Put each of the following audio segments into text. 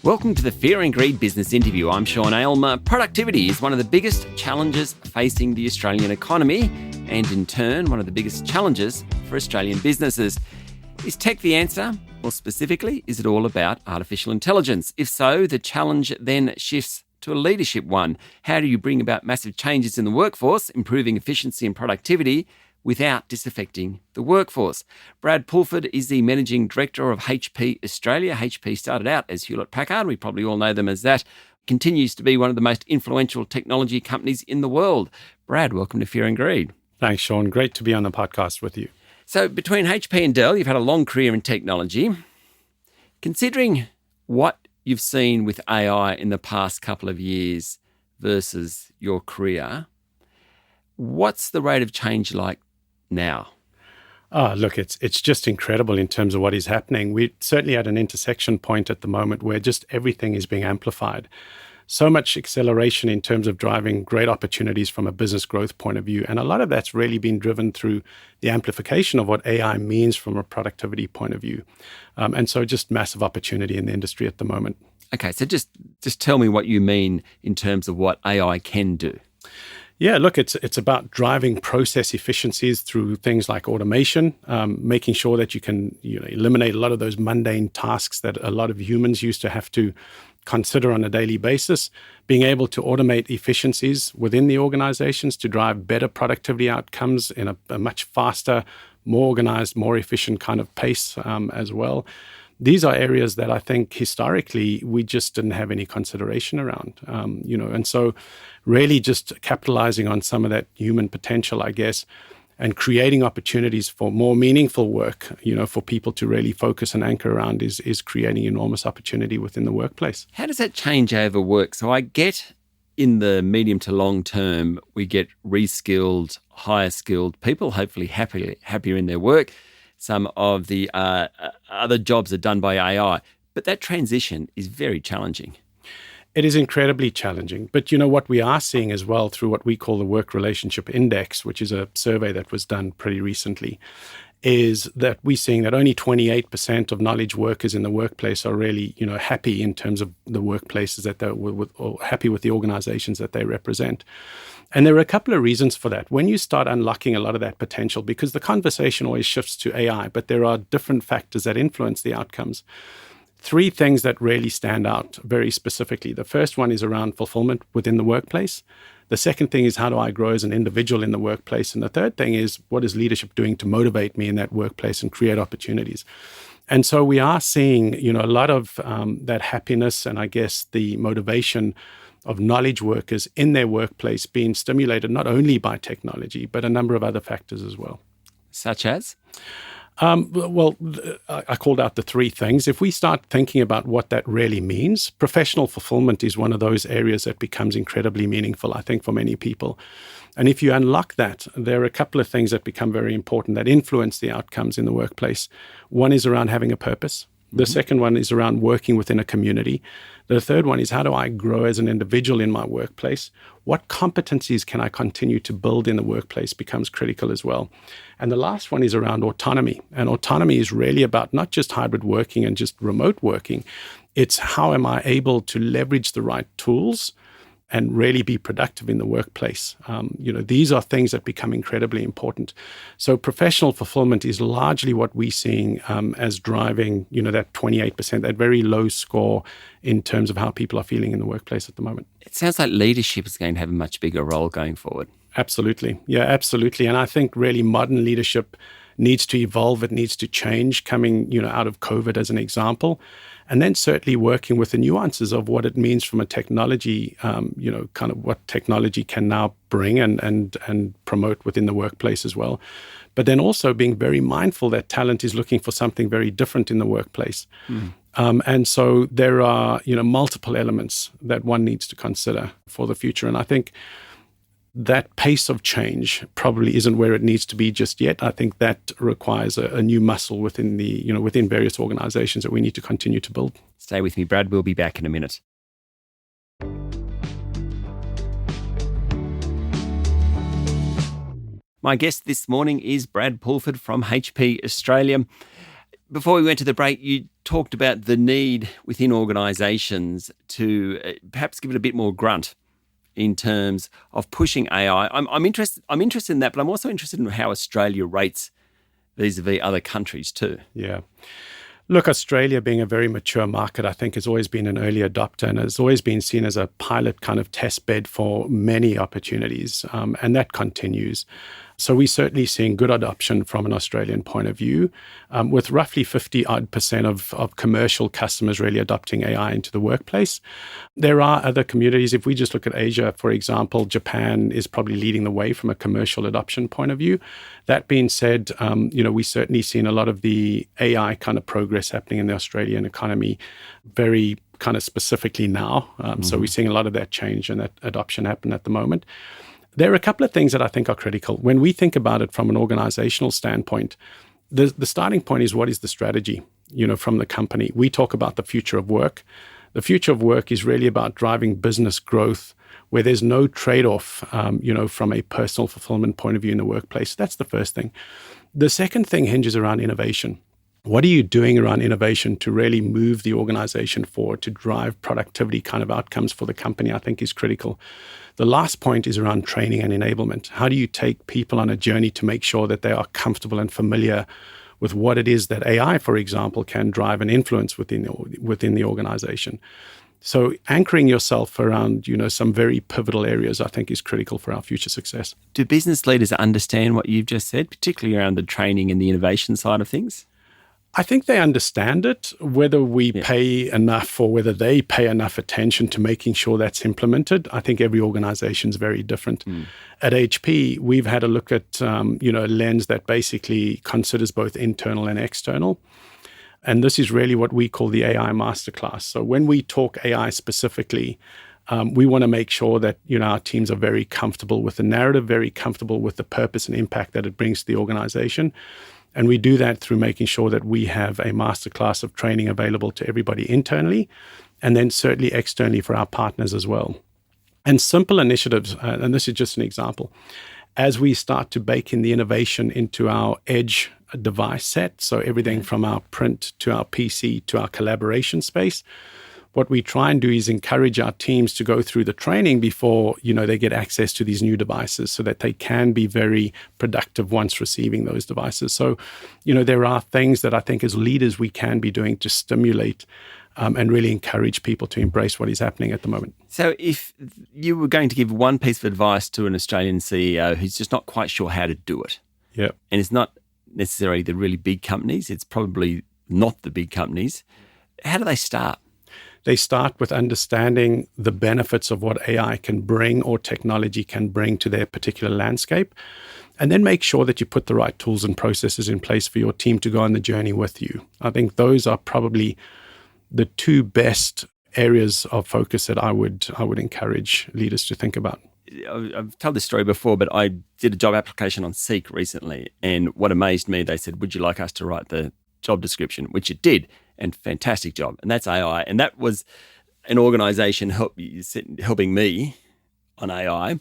Welcome to the Fear and Greed Business Interview. I'm Sean Aylmer. Productivity is one of the biggest challenges facing the Australian economy and, in turn, one of the biggest challenges for Australian businesses. Is tech the answer? Or specifically, is it all about artificial intelligence? If so, the challenge then shifts to a leadership one. How do you bring about massive changes in the workforce, improving efficiency and productivity without disaffecting the workforce? Brad Pulford is the Managing Director of HP Australia. HP started out as Hewlett-Packard. We probably all know them as that. Continues to be one of the most influential technology companies in the world. Brad, welcome to Fear and Greed. Thanks, Sean. Great to be on the podcast with you. So between HP and Dell, you've had a long career in technology. Considering what you've seen with AI in the past couple of years versus your career, what's the rate of change like now? Look, it's just incredible in terms of what is happening. We're certainly at an intersection point at the moment where just everything is being amplified. So much acceleration in terms of driving great opportunities from a business growth point of view. And a lot of that's really been driven through the amplification of what AI means from a productivity point of view. And so just massive opportunity in the industry at the moment. Okay, so just tell me what you mean in terms of what AI can do. Yeah, look, it's about driving process efficiencies through things like automation, making sure that you can eliminate a lot of those mundane tasks that a lot of humans used to have to consider on a daily basis, being able to automate efficiencies within the organizations to drive better productivity outcomes in a much faster, more organized, more efficient kind of pace as well. These are areas that I think historically we just didn't have any consideration around, and so really just capitalizing on some of that human potential, I guess, and creating opportunities for more meaningful work, for people to really focus and anchor around is creating enormous opportunity within the workplace. How does that change over work? So I get in the medium to long term, we get reskilled, higher skilled people, hopefully happier in their work. Some of the other jobs are done by AI, but that transition is very challenging. It is incredibly challenging. But what we are seeing as well through what we call the Work Relationship Index, which is a survey that was done pretty recently, is that we're seeing that only 28% of knowledge workers in the workplace are really, happy in terms of the workplaces that they're with, or happy with the organizations that they represent. And there are a couple of reasons for that. When you start unlocking a lot of that potential, because the conversation always shifts to AI, but there are different factors that influence the outcomes. Three things that really stand out very specifically. The first one is around fulfillment within the workplace. The second thing is, how do I grow as an individual in the workplace? And the third thing is, what is leadership doing to motivate me in that workplace and create opportunities? And so we are seeing, a lot of that happiness and I guess the motivation of knowledge workers in their workplace being stimulated not only by technology, but a number of other factors as well. Such as? I called out the three things. If we start thinking about what that really means, professional fulfillment is one of those areas that becomes incredibly meaningful, I think, for many people. And if you unlock that, there are a couple of things that become very important that influence the outcomes in the workplace. One is around having a purpose. The second one is around working within a community. The third one is, how do I grow as an individual in my workplace? What competencies can I continue to build in the workplace becomes critical as well. And the last one is around autonomy. And autonomy is really about not just hybrid working and just remote working. It's how am I able to leverage the right tools and really be productive in the workplace. These are things that become incredibly important. So professional fulfillment is largely what we're seeing as driving, that 28%, that very low score in terms of how people are feeling in the workplace at the moment. It sounds like leadership is going to have a much bigger role going forward. Absolutely. Yeah, absolutely. And I think really modern leadership needs to evolve. It needs to change coming, out of COVID as an example. And then certainly working with the nuances of what it means from a technology, kind of what technology can now bring and promote within the workplace as well. But then also being very mindful that talent is looking for something very different in the workplace. And so there are, multiple elements that one needs to consider for the future. And I think that pace of change probably isn't where it needs to be just yet. I think that requires a new muscle within within various organizations that we need to continue to build. Stay with me, Brad. We'll be back in a minute. My guest this morning is Brad Pulford from HP Australia. Before we went to the break, you talked about the need within organisations to perhaps give it a bit more grunt in terms of pushing AI. I'm interested in that, but I'm also interested in how Australia rates vis-a-vis other countries too. Yeah. Look, Australia being a very mature market, I think has always been an early adopter and has always been seen as a pilot kind of test bed for many opportunities, and that continues. So we're certainly seeing good adoption from an Australian point of view, with roughly 50% of commercial customers really adopting AI into the workplace. There are other communities. If we just look at Asia, for example, Japan is probably leading the way from a commercial adoption point of view. That being said, we've certainly seen a lot of the AI kind of progress happening in the Australian economy very kind of specifically now. So we're seeing a lot of that change and that adoption happen at the moment. There are a couple of things that I think are critical. When we think about it from an organizational standpoint, the starting point is what is the strategy, from the company. We talk about the future of work. The future of work is really about driving business growth where there's no trade-off, from a personal fulfillment point of view in the workplace. That's the first thing. The second thing hinges around innovation. What are you doing around innovation to really move the organization forward, to drive productivity kind of outcomes for the company, I think is critical. The last point is around training and enablement. How do you take people on a journey to make sure that they are comfortable and familiar with what it is that AI, for example, can drive and influence within the organization? So anchoring yourself around, some very pivotal areas, I think is critical for our future success. Do business leaders understand what you've just said, particularly around the training and the innovation side of things? I think they understand it. Whether we pay enough or whether they pay enough attention to making sure that's implemented, I think every organization is very different. At HP, we've had a look at a lens that basically considers both internal and external. And this is really what we call the AI masterclass. So when we talk AI specifically, we want to make sure that our teams are very comfortable with the narrative, very comfortable with the purpose and impact that it brings to the organization. And we do that through making sure that we have a masterclass of training available to everybody internally, and then certainly externally for our partners as well. And simple initiatives, and this is just an example, as we start to bake in the innovation into our edge device set, so everything from our print to our PC to our collaboration space, what we try and do is encourage our teams to go through the training before, they get access to these new devices so that they can be very productive once receiving those devices. So, there are things that I think as leaders we can be doing to stimulate and really encourage people to embrace what is happening at the moment. So if you were going to give one piece of advice to an Australian CEO who's just not quite sure how to do it, and it's not necessarily the really big companies, it's probably not the big companies, how do they start? They start with understanding the benefits of what AI can bring or technology can bring to their particular landscape, and then make sure that you put the right tools and processes in place for your team to go on the journey with you. I think those are probably the two best areas of focus that I would encourage leaders to think about. I've told this story before, but I did a job application on Seek recently, and what amazed me, they said, would you like us to write the job description, which it did. And fantastic job. And that's AI. And that was an organisation helping me on AI.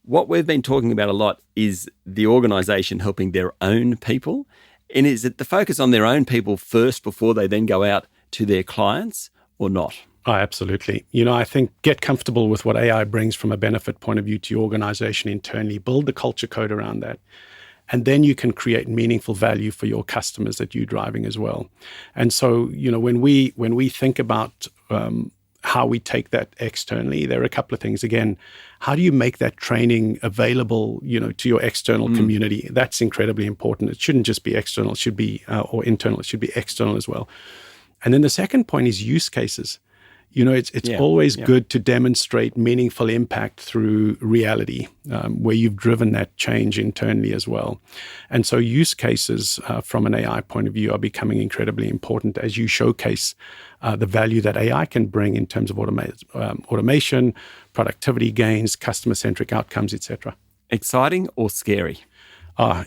What we've been talking about a lot is the organisation helping their own people. And is it the focus on their own people first before they then go out to their clients or not? Oh, absolutely. I think get comfortable with what AI brings from a benefit point of view to your organisation internally. Build the culture code around that. And then you can create meaningful value for your customers that you're driving as well. And so, when we think about how we take that externally, there are a couple of things. Again, how do you make that training available, to your external community? That's incredibly important. It shouldn't just be external, it should be or internal. It should be external as well. And then the second point is use cases. It's always good to demonstrate meaningful impact through reality, where you've driven that change internally as well. And so use cases from an AI point of view are becoming incredibly important as you showcase the value that AI can bring in terms of automation, productivity gains, customer-centric outcomes, etc. Exciting or scary?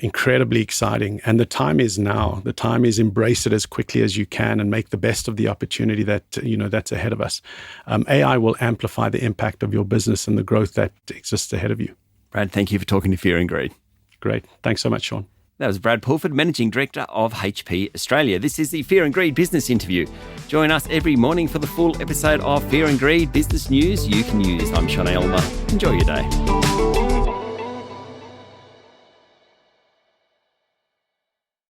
Incredibly exciting. And the time is now. The time is embrace it as quickly as you can and make the best of the opportunity that's ahead of us. AI will amplify the impact of your business and the growth that exists ahead of you. Brad, thank you for talking to Fear and Greed. Great. Thanks so much, Sean. That was Brad Pulford, Managing Director of HP Australia. This is the Fear and Greed Business Interview. Join us every morning for the full episode of Fear and Greed Business News you can use. I'm Sean Aylmer. Enjoy your day.